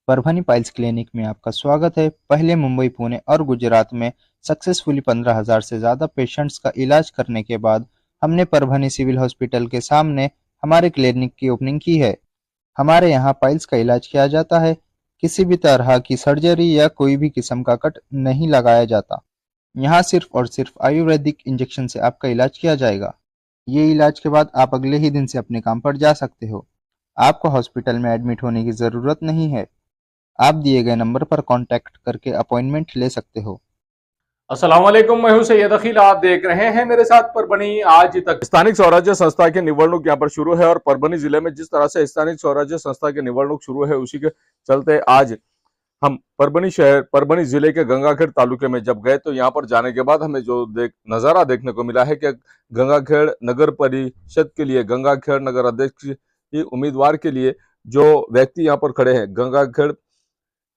Parbhani piles clinic में आपका स्वागत है। पहले मुंबई, पुणे और गुजरात में सक्सेसफुली 15,000 से ज़्यादा पेशेंट्स का इलाज करने के बाद हमने परभनी सिविल हॉस्पिटल के सामने हमारे क्लिनिक की ओपनिंग की है। हमारे यहाँ पाइल्स का इलाज किया जाता है। किसी भी तरह की सर्जरी या कोई भी किस्म का कट नहीं लगाया जाता। यहाँ सिर्फ और सिर्फ आयुर्वेदिक इंजेक्शन से आपका इलाज किया जाएगा। ये इलाज के बाद आप अगले ही दिन से अपने काम पर जा सकते हो। आपको हॉस्पिटल में एडमिट होने की ज़रूरत नहीं है। आप दिए गए नंबर पर कॉन्टैक्ट करके अपॉइंटमेंट ले सकते हो। अस्सलाम वालेकुम, मैं हूं सैयद अखिल। आप देख रहे हैं मेरे साथ परभनी आज तक। स्थानिक स्वराज्य संस्था की निवडणूक यहां पर शुरू है और परभनी जिले में जिस तरह से स्थानिक स्वराज्य संस्था की निवडणूक शुरू है उसी के चलते आज हम परभनी शहर परभनी जिले के गंगाखेड़ तालुके में जब गए तो यहाँ पर जाने के बाद हमें जो नजारा देखने को मिला है कि गंगाखेड़ नगर परिषद के लिए, गंगाखेड़ नगर अध्यक्ष की उम्मीदवार के लिए जो व्यक्ति यहाँ पर खड़े हैं, गंगाखेड़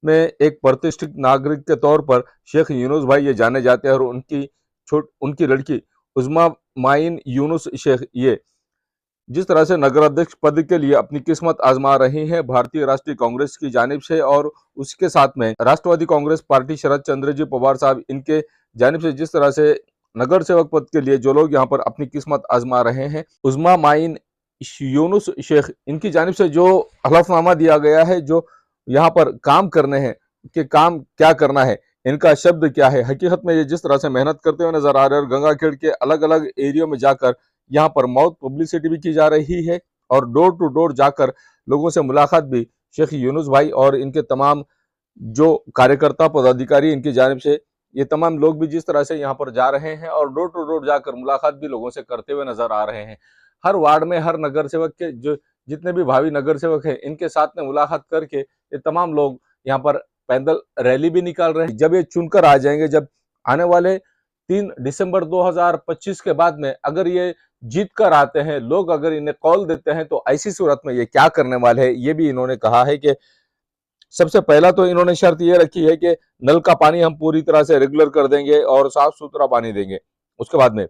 में एक प्रतिष्ठित नागरिक के तौर पर शेख यूनुस भाई ये जाने जाते हैं और उनकी लड़की उज़्मा माइन यूनुस शेख ये जिस तरह से नगर अध्यक्ष पद के लिए अपनी किस्मत आजमा रही हैं भारतीय राष्ट्रीय कांग्रेस की जानिब से, और उसके साथ में राष्ट्रवादी कांग्रेस पार्टी शरद चंद्र जी पवार साहब इनके जानिब से जिस तरह से नगर सेवक पद के लिए जो लोग यहाँ पर अपनी किस्मत आजमा रहे हैं, उज़्मा माइन यूनुस शेख इनकी जानिब से जो हलफनामा दिया गया है, जो यहाँ पर काम करने हैं कि काम क्या करना है, इनका शब्द क्या है, हकीकत में ये जिस तरह से मेहनत करते हुए नजर आ रहे हैं और गंगाखेड़ के अलग अलग एरियो में जाकर यहाँ पर माउथ पब्लिसिटी भी की जा रही है और डोर टू डोर जाकर लोगों से मुलाकात भी शेख यूनुस भाई और इनके तमाम जो कार्यकर्ता पदाधिकारी इनकी जानिब से ये तमाम लोग भी जिस तरह से यहाँ पर जा रहे हैं और डोर टू डोर जाकर मुलाकात भी लोगों से करते हुए नजर आ रहे हैं। हर वार्ड में हर नगर सेवक के जो जितने भी भावी नगर सेवक हैं इनके साथ में मुलाकात करके ये तमाम लोग यहाँ पर पैदल रैली भी निकाल रहे हैं। जब ये चुनकर आ जाएंगे, जब आने वाले 3 दिसंबर 2025 के बाद में अगर ये जीत कर आते हैं, लोग अगर इन्हें कॉल देते हैं, तो ऐसी सूरत में ये क्या करने वाले हैं ये भी इन्होंने कहा है कि सबसे पहला तो इन्होंने शर्त ये रखी है कि नल का पानी हम पूरी तरह से रेगुलर कर देंगे और साफ सुथरा पानी देंगे। उसके बाद में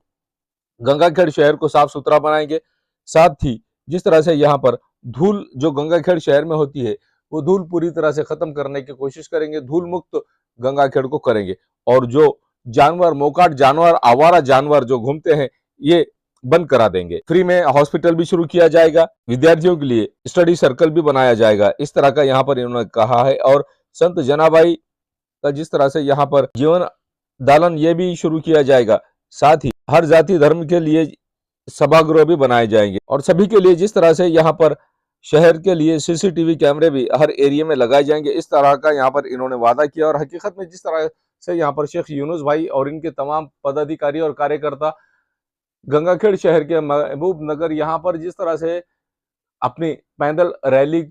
गंगाखेड़ शहर को साफ सुथरा बनाएंगे। साथ ही जिस तरह से यहाँ पर धूल जो गंगाखेड़ शहर में होती है वो धूल पूरी तरह से खत्म करने की कोशिश करेंगे, धूल मुक्त गंगाखेड़ को करेंगे। और जो जानवर, मोकाट जानवर, आवारा जानवर जो घूमते हैं ये बंद करा देंगे। फ्री में हॉस्पिटल भी शुरू किया जाएगा, विद्यार्थियों के लिए स्टडी सर्कल भी बनाया जाएगा, इस तरह का यहाँ पर इन्होंने कहा है। और संत जनाबाई का जिस तरह से यहाँ पर जीवन दालन ये भी शुरू किया जाएगा। साथ ही हर जाति धर्म के लिए सभागृह भी बनाए जाएंगे और सभी के लिए जिस तरह से यहाँ पर शहर के लिए सीसीटीवी कैमरे भी हर एरिया में लगाए जाएंगे, इस तरह का यहाँ पर इन्होंने वादा किया। और हकीकत में जिस तरह से यहाँ पर शेख यूनुस भाई और इनके तमाम पदाधिकारी और कार्यकर्ता गंगाखेड़ शहर के महबूब नगर यहाँ पर जिस तरह से अपनी पैदल रैली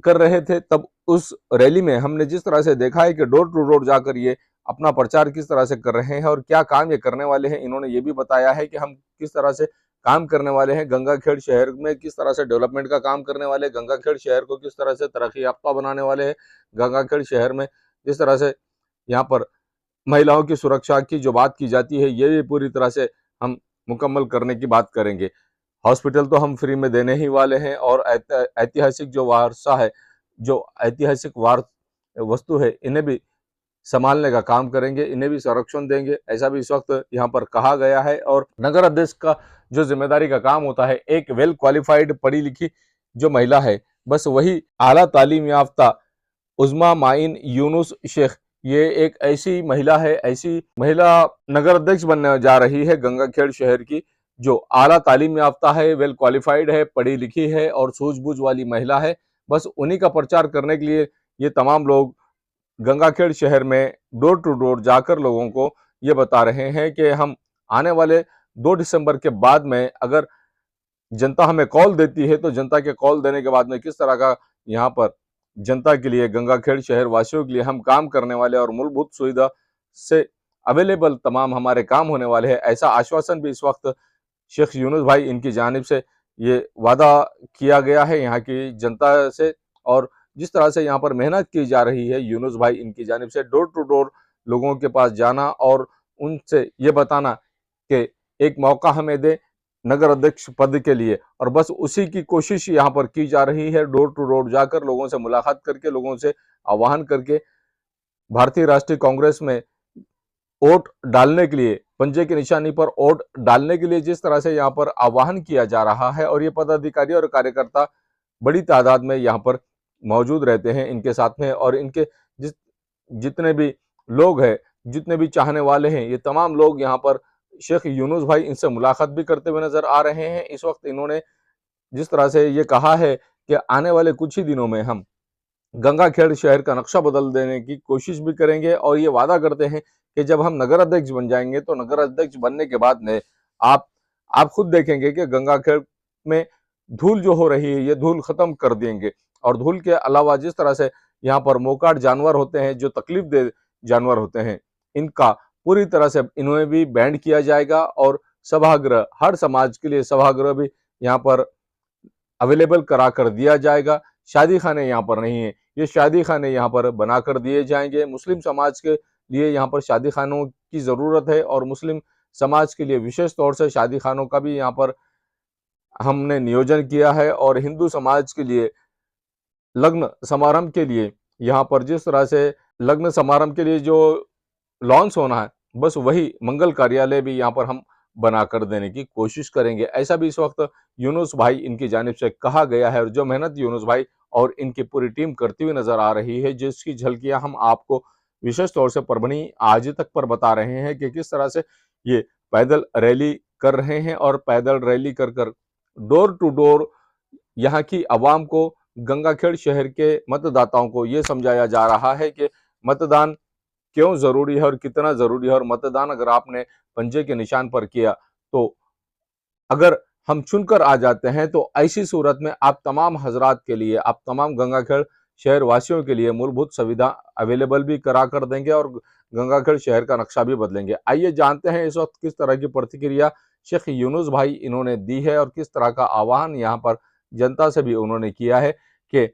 कर रहे थे, तब उस रैली में हमने जिस तरह से देखा है कि डोर टू डोर जाकर ये अपना प्रचार किस तरह से कर रहे हैं और क्या काम ये करने वाले हैं। इन्होंने ये भी बताया है कि हम किस तरह से काम करने वाले हैं, गंगाखेड़ शहर में किस तरह से डेवलपमेंट का काम करने वाले हैं, गंगाखेड़ शहर को किस तरह से तरक्की याफ्ता बनाने वाले हैं, गंगाखेड़ शहर में जिस तरह से यहाँ पर महिलाओं की सुरक्षा की जो बात की जाती है ये भी पूरी तरह से हम मुकम्मल करने की बात करेंगे। हॉस्पिटल तो हम फ्री में देने ही वाले हैं और ऐतिहासिक जो वारसा है, जो ऐतिहासिक वार वस्तु है, इन्हें भी संभालने का काम करेंगे, इन्हें भी संरक्षण देंगे, ऐसा भी इस वक्त यहाँ पर कहा गया है। और नगर अध्यक्ष का जो जिम्मेदारी का काम होता है, एक वेल क्वालिफाइड पढ़ी लिखी जो महिला है, बस वही आला तालीम याफ्ता उज़्मा माइन यूनुस शेख ये एक ऐसी महिला है, ऐसी महिला नगर अध्यक्ष बनने जा रही है गंगाखेड़ शहर की, जो आला तालीम याफ्ता है, वेल क्वालिफाइड है, पढ़ी लिखी है और सूझबूझ वाली महिला है। बस उन्हीं का प्रचार करने के लिए ये तमाम लोग गंगाखेड़ शहर में डोर टू डोर जाकर लोगों को ये बता रहे हैं कि हम आने वाले 2 दिसंबर के बाद में अगर जनता हमें कॉल देती है तो जनता के कॉल देने के बाद में किस तरह का यहाँ पर जनता के लिए, गंगाखेड़ शहर वासियों के लिए हम काम करने वाले और मूलभूत सुविधा से अवेलेबल तमाम हमारे काम होने वाले हैं, ऐसा आश्वासन भी इस वक्त शेख यूनुस भाई इनकी जानिब से ये वादा किया गया है यहाँ की जनता से। और जिस तरह से यहाँ पर मेहनत की जा रही है यूनुस भाई इनकी जानिब से, डोर टू डोर लोगों के पास जाना और उनसे ये बताना कि एक मौका हमें दे, नगर अध्यक्ष पद के लिए, और बस उसी की कोशिश यहाँ पर की जा रही है। डोर टू डोर जाकर लोगों से मुलाकात करके, लोगों से आह्वान करके भारतीय राष्ट्रीय कांग्रेस में वोट डालने के लिए, पंजे की निशानी पर वोट डालने के लिए जिस तरह से यहाँ पर आह्वान किया जा रहा है, और ये पदाधिकारी और कार्यकर्ता बड़ी तादाद में यहाँ पर मौजूद रहते हैं इनके साथ में, और इनके जितने भी लोग हैं, जितने भी चाहने वाले हैं, ये तमाम लोग यहाँ पर शेख यूनुस भाई इनसे मुलाकात भी करते हुए नजर आ रहे हैं। इस वक्त इन्होंने जिस तरह से ये कहा है कि आने वाले कुछ ही दिनों में हम गंगाखेड़ शहर का नक्शा बदल देने की कोशिश भी करेंगे, और ये वादा करते हैं कि जब हम नगर अध्यक्ष बन जाएंगे तो नगर अध्यक्ष बनने के बाद में आप खुद देखेंगे कि गंगाखेड़ में धूल जो हो रही है ये धूल खत्म कर देंगे। और धूल के अलावा जिस तरह से यहाँ पर मोकाट जानवर होते हैं, जो तकलीफ दे जानवर होते हैं, इनका पूरी तरह से इन्हें भी बैंड किया जाएगा, और सभागृह, हर समाज के लिए सभागृह भी यहाँ पर अवेलेबल करा कर दिया जाएगा। शादी खाने यहाँ पर नहीं है, ये शादी खाने यहाँ पर बना कर दिए जाएंगे। मुस्लिम समाज के लिए यहाँ पर शादी खानों की जरूरत है, और मुस्लिम समाज के लिए विशेष तौर से शादी खानों का भी यहाँ पर हमने नियोजन किया है। और हिंदू समाज के लिए लग्न समारंभ के लिए यहाँ पर जिस तरह से लग्न समारंभ के लिए जो लॉन्च होना है, बस वही मंगल कार्यालय भी यहाँ पर हम बनाकर देने की कोशिश करेंगे। ऐसा भी इस वक्त यूनुस भाई इनकी जानिब से कहा गया है, और जो मेहनत यूनुस भाई और इनकी पूरी टीम करती हुई नजर आ रही है, जिसकी झलकियां हम आपको विशेष तौर से परभनी आज तक पर बता रहे हैं कि किस तरह से ये पैदल रैली कर रहे हैं, और पैदल रैली कर कर डोर टू डोर यहाँ की आवाम को, गंगाखेड़ शहर के मतदाताओं को ये समझाया जा रहा है कि मतदान क्यों जरूरी है और कितना जरूरी है। और मतदान अगर आपने पंजे के निशान पर किया, तो अगर हम चुनकर आ जाते हैं, तो ऐसी सूरत में आप तमाम हजरात के लिए, आप तमाम गंगाखेड़ शहर वासियों के लिए मूलभूत सुविधा अवेलेबल भी करा कर देंगे, और गंगाखेड़ शहर का नक्शा भी बदलेंगे। आइए जानते हैं इस वक्त किस तरह की प्रतिक्रिया शेख यूनुस भाई इन्होंने दी है, और किस तरह का आह्वान यहाँ पर जनता से भी उन्होंने किया है कि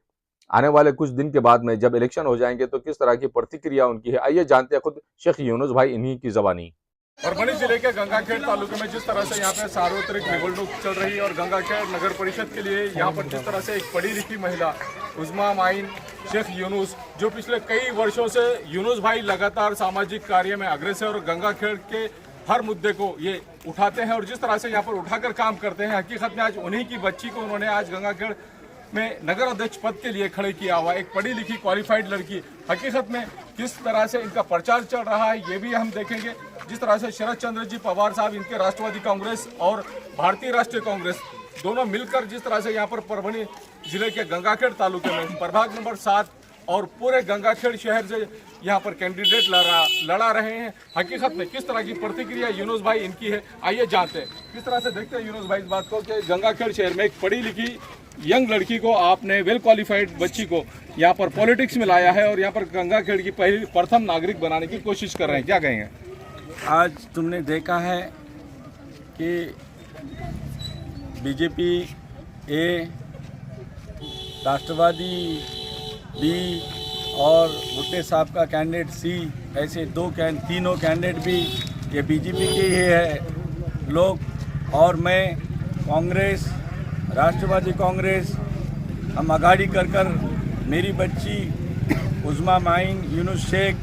आने वाले कुछ दिन के बाद में जब इलेक्शन हो जाएंगे तो किस तरह की प्रतिक्रिया उनकी है। आइए जानते हैं खुद शेख यूनुस भाई इन्हीं की जबानी। परभनी जिले के गंगाखेड़ तालुके में जिस तरह से यहाँ पे सार्वत्रिक निवडणूक चल रही है, और गंगाखेड़ नगर परिषद के लिए यहाँ पर जिस तरह से एक पढ़ी लिखी महिला उस्मा माइन शेख यूनुस, जो पिछले कई वर्षों से यूनुस भाई लगातार सामाजिक कार्य में अग्रसर और गंगाखेड़ के हर मुद्दे को ये उठाते हैं, और जिस तरह से यहाँ पर उठाकर काम करते हैं, हकीकत में आज उन्हीं की बच्ची को उन्होंने आज गंगाखेड़ में नगर अध्यक्ष पद के लिए खड़े किया हुआ, एक पढ़ी लिखी क्वालिफाइड लड़की। हकीकत में किस तरह से इनका प्रचार चल रहा है ये भी हम देखेंगे। जिस तरह से शरद चंद्र जी पवार साहब, इनके राष्ट्रवादी कांग्रेस और भारतीय राष्ट्रीय कांग्रेस दोनों मिलकर जिस तरह से यहाँ पर परभनी जिले के गंगाखेड़ तालुके में प्रभाग नंबर 7 और पूरे गंगाखेड़ शहर से यहाँ पर कैंडिडेट लड़ा रहे हैं, हकीकत में किस तरह की प्रतिक्रिया यूनुस भाई इनकी है, आइए जानते हैं। किस तरह से देखते हैं यूनुस भाई इस बात को कि गंगाखेड़ शहर में एक पढ़ी लिखी यंग लड़की को, आपने वेल क्वालिफाइड बच्ची को यहाँ पर पॉलिटिक्स में लाया है, और यहाँ पर गंगाखेड़ की प्रथम नागरिक बनाने की कोशिश कर रहे हैं, क्या कहेंगे? आज तुमने देखा है कि बीजेपी ए, राष्ट्रवादी बी और भुट्टे साहब का कैंडिडेट सी, ऐसे तीनों कैंडिडेट भी ये बीजेपी के ही है लोग, और मैं कांग्रेस, राष्ट्रवादी कांग्रेस, हम आगाड़ी कर मेरी बच्ची उस्मा माइन यूनुस शेख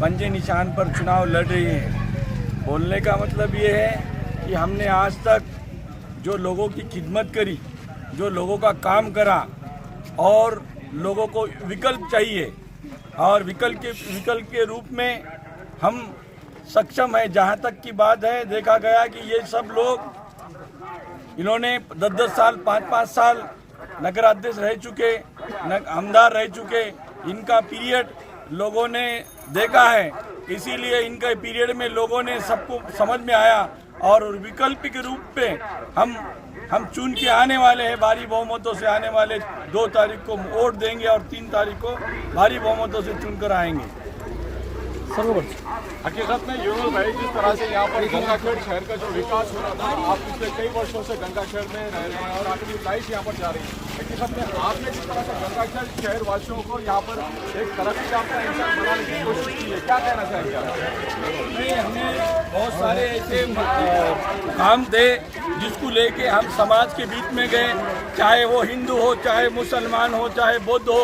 पंजे निशान पर चुनाव लड़ रही है। बोलने का मतलब ये है कि हमने आज तक जो लोगों की खिदमत करी, जो लोगों का काम करा, और लोगों को विकल्प चाहिए, और विकल्प के रूप में हम सक्षम है। जहाँ तक की बात है, देखा गया कि ये सब लोग, इन्होंने 10-10 साल 5-5 साल नगराध्यक्ष रह चुके, आमदार रह चुके, इनका पीरियड लोगों ने देखा है, इसीलिए इनके पीरियड में लोगों ने सबको समझ में आया, और विकल्प के रूप में हम चुन के आने वाले हैं, भारी बहुमतों से आने वाले। 2 तारीख को वोट देंगे और 3 तारीख को भारी बहुमतों से चुनकर आएंगे। सर्व वर्ष। हकीकत में यूनुल भाई, जिस तरह से यहाँ पर गंगाखेड़ शहर का जो विकास हो रहा था, आप पिछले कई वर्षों से गंगाखेड़ में रह रहे हैं और आपकी लाइफ यहाँ पर जा रही है। हकीकत में आपने जिस तरह से गंगाखेड़ शहर वासियों को यहाँ पर एक तरक्की याफ्ता इंसान बनाने की कोशिश की है, क्या कहना चाहेंगे आप? हमने बहुत सारे ऐसे काम थे जिसको लेके हम समाज के बीच में गए, चाहे वो हिंदू हो, चाहे मुसलमान हो, चाहे बौद्ध हो,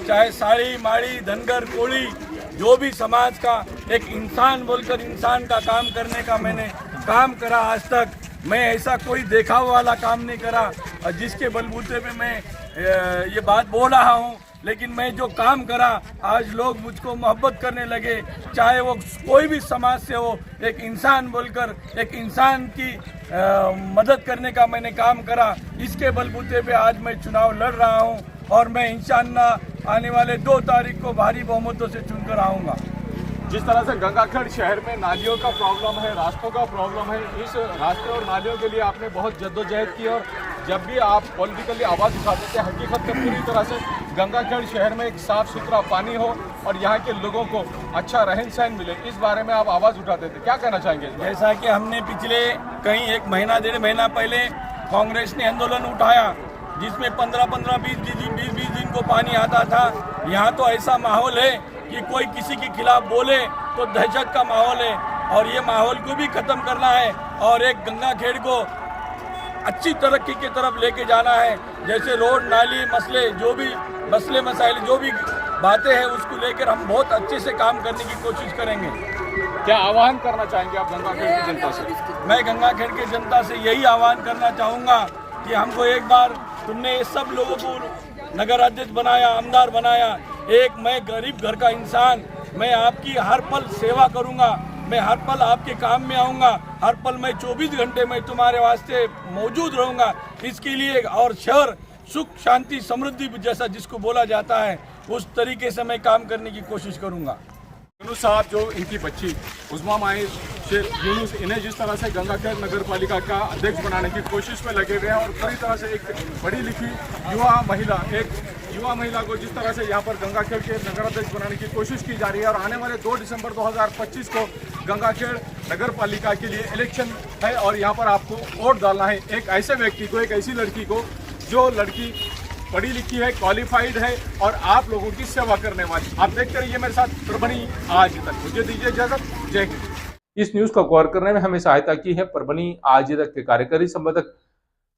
चाहे साड़ी माड़ी धनगर कोड़ी, जो भी समाज का एक इंसान बोलकर इंसान का काम करने का मैंने काम करा। आज तक मैं ऐसा कोई देखावा वाला काम नहीं करा और जिसके बलबूते पे मैं ये बात बोल रहा हूँ। लेकिन मैं जो काम करा, आज लोग मुझको मोहब्बत करने लगे, चाहे वो कोई भी समाज से हो। एक इंसान बोलकर एक इंसान की मदद करने का मैंने काम करा। इसके बलबूते पे आज मैं चुनाव लड़ रहा हूँ और मैं इंशाअल्लाह आने वाले 2 तारीख को भारी बहुमतों से चुनकर आऊँगा। जिस तरह से गंगाखेड़ शहर में नालियों का प्रॉब्लम है, रास्तों का प्रॉब्लम है, इस रास्ते और नालियों के लिए आपने बहुत जद्दोजहद की और जब भी आप पॉलिटिकली आवाज़ उठाते थे, हकीकत में पूरी तरह से गंगाखेड़ शहर में एक साफ़ सुथरा पानी हो और यहाँ के लोगों को अच्छा रहन सहन मिले, इस बारे में आप आवाज़ उठाते थे। क्या कहना चाहेंगे? जैसा कि हमने पिछले कहीं 1 महीना 1.5 महीना पहले कांग्रेस ने आंदोलन उठाया, जिसमें 15-15, 20-20 दिन को पानी आता था। यहाँ तो ऐसा माहौल है कि कोई किसी के खिलाफ बोले तो दहशत का माहौल है और ये माहौल को भी ख़त्म करना है और एक गंगाखेड़ को अच्छी तरक्की की तरफ लेके जाना है। जैसे रोड नाली मसले, जो भी मसले मसाइल जो भी बातें हैं, उसको लेकर हम बहुत अच्छे से काम करने की कोशिश करेंगे। क्या आह्वान करना चाहेंगे आप गंगाखेड़ की जनता से? मैं गंगाखेड़ की जनता से यही आह्वान करना चाहूँगा कि हमको एक बार तुमने सब लोगों को नगर अध्यक्ष बनाया, आमदार बनाया, एक मैं गरीब घर का इंसान, मैं आपकी हर पल सेवा करूंगा, मैं हर पल आपके काम में आऊंगा, हर पल मैं 24 घंटे में तुम्हारे वास्ते मौजूद रहूंगा। इसके लिए और शहर सुख शांति समृद्धि जैसा जिसको बोला जाता है, उस तरीके से मैं काम करने की कोशिश करूंगा। यूनुस साहब, जो इनकी बच्ची उस्मा माहिर शेख यूनुस, इन्हें जिस तरह से गंगाखेड़ नगर पालिका का अध्यक्ष बनाने की कोशिश में लगे हुए हैं और पूरी तरह से एक पढ़ी लिखी युवा महिला को जिस तरह से यहाँ पर गंगाखेड़ के नगर अध्यक्ष बनाने की कोशिश की जा रही है और आने वाले 2 दिसंबर 2025 को गंगाखेड़ नगर पालिका के लिए इलेक्शन है और यहाँ पर आपको वोट डालना है एक ऐसे व्यक्ति को, एक ऐसी लड़की को जो लड़की पढ़ी लिखी है, क्वालिफाइड है और आप लोगों की सेवा करने वाली। आप देखते रहिए मेरे साथ परभनी आज तक। मुझे दीजिए इजाजत। जय हिंद। इस न्यूज को कवर करने में हमें सहायता की है परभनी आज तक के कार्यकारी संपादक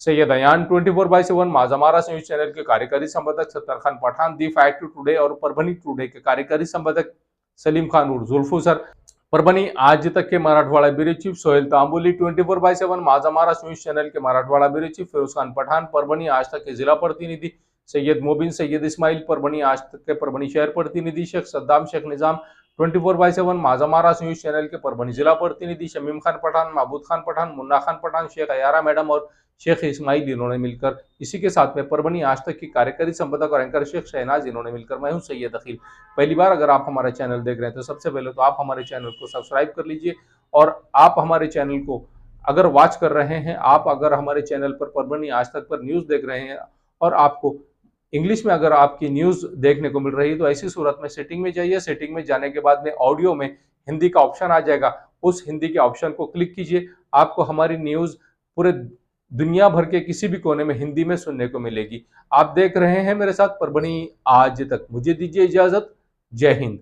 सैयद अयान, 24/7 माजामारा न्यूज चैनल के कार्यकारी संपादक Sattar Khan Pathan, the fact today और परभनी टुडे के कार्यकारी संपादक सलीम खान और जुल्फू सर, परभनी आज तक के Marathwada bureau chief Sohail Tamboli, 24/7 माजामारा news channel के मराठवाड़ा ब्यूरो चीफ फिरोज खान पठान, परभनी आज तक के जिला प्रतिनिधि सैयद मोबिन सैयद इस्माइल, परभनी आज तक के परभनी शहर प्रतिनिधि शेख सद्दाम शेख निजाम, 24/7 माजामारा न्यूज चैनल के परभनी जिला प्रतिनिधि शमीम खान पठान, महबूद खान पठान, मुन्ना खान पठान, शेख अयारा मैडम और शेख इस्माइल, इन्होंने मिलकर इसी के साथ में परभनी आज तक की कार्यकारी संपादक और एंकर शेख शहनाज, इन्होंने मिलकर मैं हूं सैयद अखिल। पहली बार अगर आप हमारा चैनल देख रहे हैं तो सबसे पहले तो आप हमारे चैनल को सब्सक्राइब कर लीजिए और आप हमारे चैनल को अगर वॉच कर रहे हैं, आप अगर हमारे चैनल पर परभनी आज तक पर न्यूज देख रहे हैं और आपको इंग्लिश में अगर आपकी न्यूज देखने को मिल रही है तो ऐसी सूरत में सेटिंग में जाइए। सेटिंग में जाने के बाद में ऑडियो में हिंदी का ऑप्शन आ जाएगा, उस हिंदी के ऑप्शन को क्लिक कीजिए, आपको हमारी न्यूज पूरे दुनिया भर के किसी भी कोने में हिंदी में सुनने को मिलेगी। आप देख रहे हैं मेरे साथ परभनी आज तक। मुझे दीजिए इजाजत। जय हिंद।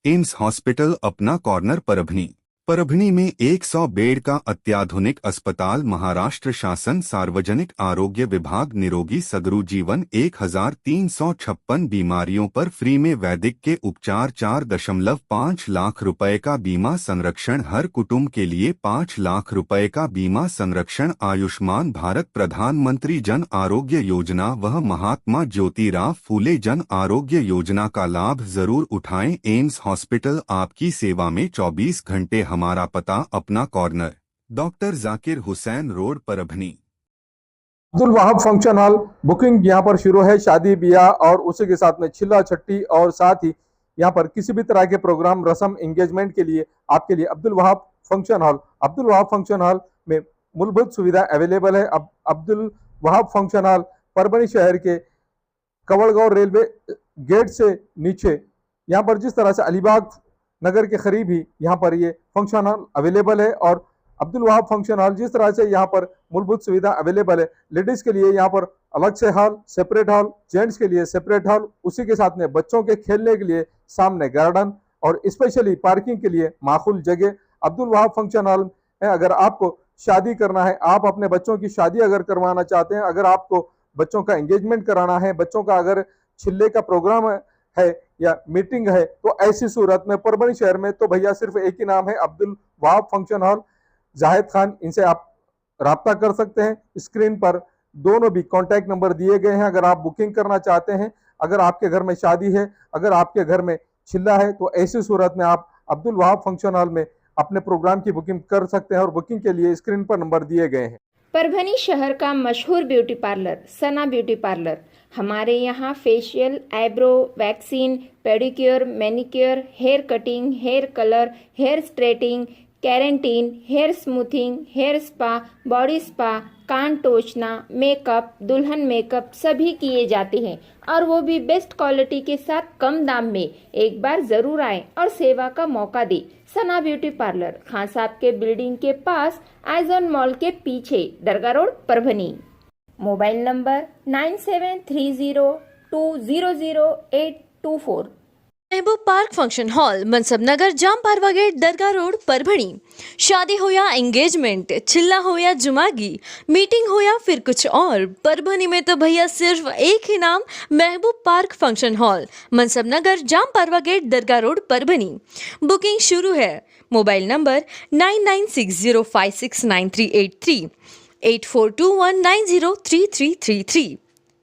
एम्स हॉस्पिटल अपना कॉर्नर परभनी। परभनी में 100 बेड का अत्याधुनिक अस्पताल। महाराष्ट्र शासन सार्वजनिक आरोग्य विभाग निरोगी सगरू जीवन। 1356 बीमारियों पर फ्री में वैदिक के उपचार। 4.5 लाख रुपए का बीमा संरक्षण हर कुटुंब के लिए। 5 लाख रुपए का बीमा संरक्षण। आयुष्मान भारत प्रधानमंत्री जन आरोग्य योजना व महात्मा ज्योतिराव फूले जन आरोग्य योजना का लाभ जरूर उठाएं। एम्स हॉस्पिटल आपकी सेवा में 24 घंटे। हमारा पता अपना corner, doctor Zakir Hussain road, Parbhani. Abdul Wahab function hall booking यहाँ पर शुरू है। शादी ब्याह और उसी के साथ में छिल्ला छट्टी और साथ ही यहाँ पर किसी भी तरह के प्रोग्राम रस्म एंगेजमेंट के लिए आपके लिए अब्दुल वहाब फंक्शन हॉल में मूलभूत सुविधा अवेलेबल है। अब अब्दुल वहाब फंक्शन हॉल परभनी शहर के कवड़गांव रेलवे गेट से नीचे, यहाँ पर जिस तरह से अलीबाग नगर के करीब ही यहाँ पर ये फंक्शन हॉल अवेलेबल है। और अब्दुल वहाब फंक्शन हॉल जिस तरह से यहाँ पर मूलभूत सुविधा अवेलेबल है, लेडीज के लिए यहाँ पर अलग से हॉल, सेपरेट हॉल, जेंट्स के लिए सेपरेट हॉल, उसी के साथ में बच्चों के खेलने के लिए सामने गार्डन और स्पेशली पार्किंग के लिए माकूल जगह अब्दुल वहाब फंक्शन हॉल है। अगर आपको शादी करना है, आप अपने बच्चों की शादी अगर करवाना चाहते हैं, अगर आपको बच्चों का एंगेजमेंट कराना है, बच्चों का अगर छिल्ले का प्रोग्राम है या मीटिंग है, तो ऐसी सूरत में परभनी शहर में तो भैया सिर्फ एक ही नाम है, अब्दुल वहाब फंक्शन हॉल, जाहिद खान। इनसे आप राब्ता कर सकते हैं। स्क्रीन पर दोनों भी कॉन्टैक्ट नंबर दिए गए हैं। अगर आप बुकिंग करना चाहते हैं, अगर आपके घर में शादी है, अगर आपके घर में छिल्ला है, तो ऐसी सूरत में आप अब्दुल वहाब फंक्शन हॉल में अपने प्रोग्राम की बुकिंग कर सकते हैं और बुकिंग के लिए स्क्रीन पर नंबर दिए गए हैं। परभनी शहर का मशहूर beauty parlour Sana beauty parlour. हमारे यहाँ facial, eyebrow, waxing, pedicure, manicure, hair cutting, hair colour, hair straightening, keratin, hair smoothing, hair spa, body spa, कान टोचना, मेकअप, दुल्हन मेकअप सभी किए जाते हैं और वो भी बेस्ट क्वालिटी के साथ कम दाम में। एक बार जरूर आएं और सेवा का मौका दें। सना ब्यूटी पार्लर, खान साहब के बिल्डिंग के पास, आइजॉन मॉल के पीछे, दरगाह road, Parbhani. Mobile number 973002000824। Mehboob park function hall, Mansab Nagar, जाम पारवा गेट, दरगाह रोड, परभणी। शादी हो या एंगेजमेंट, चिल्ला हो या जुमागी, मीटिंग हो या फिर कुछ और, परभणी में तो भैया सिर्फ एक ही नाम, महबूब park function hall, Mansab Nagar, जाम पारवा गेट, दरगाह रोड, परभणी। बुकिंग शुरू है। Mobile number 9960569383, 8421903333।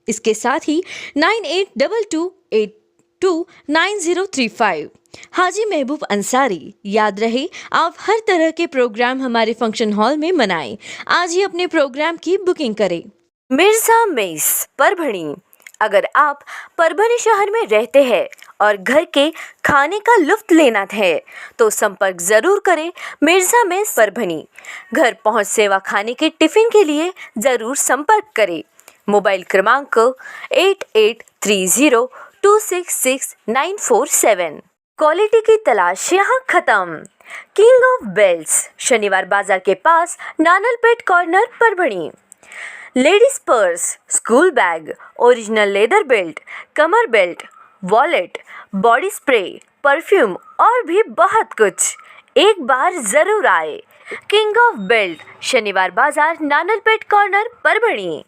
इसके साथ ही 9822829035। हाजी महबूब अंसारी। याद रहे, आप हर तरह के प्रोग्राम हमारे फंक्शन हॉल में मनाएं। आज ही अपने प्रोग्राम की बुकिंग करें। मिर्जा मेस, परभणी। अगर आप परभणी शहर में रहते हैं और घर के खाने का लुत्फ लेना है तो संपर्क जरूर करें मिर्जा मेस, परभणी। घर पहुंच सेवा खाने के टिफिन के लिए जरूर संपर्क करें। मोबाइल क्रमांक 8830266947। क्वालिटी की तलाश यहाँ खत्म। किंग ऑफ बेल्ट्स, शनिवार बाजार के पास, Nanalpeth corner, Parbhani. Ladies purse, school bag, original leather belt, कमर belt, wallet, body spray, perfume और भी बहुत कुछ। एक बार जरूर आए। किंग ऑफ बेल्ट, शनिवार बाजार, नानलपेट कॉर्नर, परभणी।